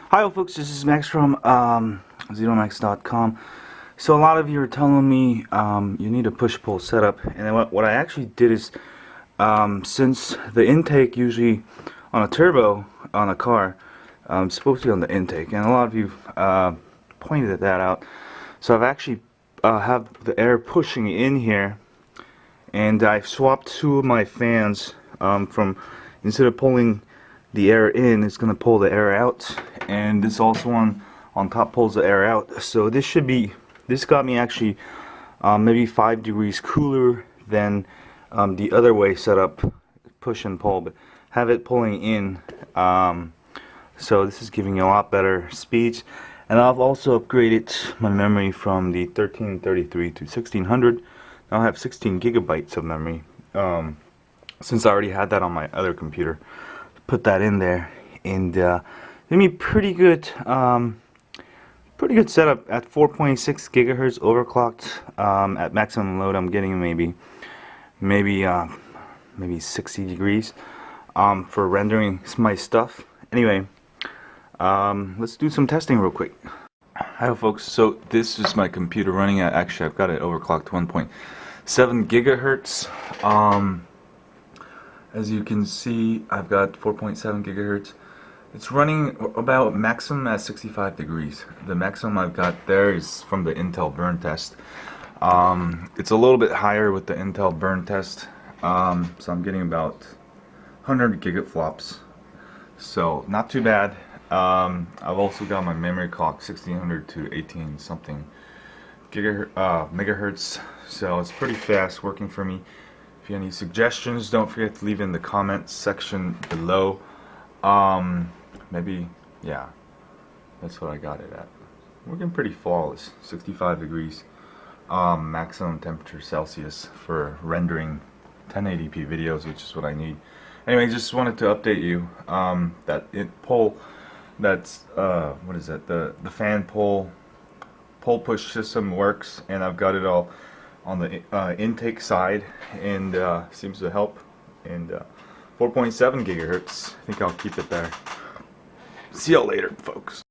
Hi folks, this is Max from ZeroMax.com. So a lot of you are telling me you need a push-pull setup, and then what I actually did is since the intake usually on a turbo on a car supposed to be on the intake, and a lot of you pointed that out. So I've actually have the air pushing in here, and I've swapped two of my fans from instead of pulling the air in, it's going to pull the air out, and this also one on top pulls the air out. So this got me actually maybe 5 degrees cooler than the other way setup, push and pull, but have it pulling in. So this is giving you a lot better speeds, and I've also upgraded my memory from the 1333 to 1600. Now I have 16 gigabytes of memory since I already had that on my other computer. Put that in there, and give me pretty good setup at 4.6 gigahertz overclocked. At maximum load, I'm getting maybe 60 degrees for rendering my stuff. Anyway, let's do some testing real quick. Hi folks, so this is my computer running at, actually I've got it overclocked 1.7 gigahertz. As you can see, I've got 4.7 gigahertz. It's running about maximum at 65 degrees. The maximum I've got there is from the Intel burn test. It's a little bit higher with the Intel burn test, so I'm getting about 100 gigaflops. So not too bad. I've also got my memory clock 1600 to 18 something megahertz, so it's pretty fast working for me. If you have any suggestions, don't forget to leave in the comments section below. Maybe, yeah, that's what I got it at. Working pretty flawless, 65 degrees, maximum temperature Celsius for rendering 1080p videos, which is what I need. Anyway, just wanted to update you that what is that? The fan pull push system works, and I've got it all on the intake side, and seems to help. And 4.7 gigahertz. I think I'll keep it there. See y'all later, folks.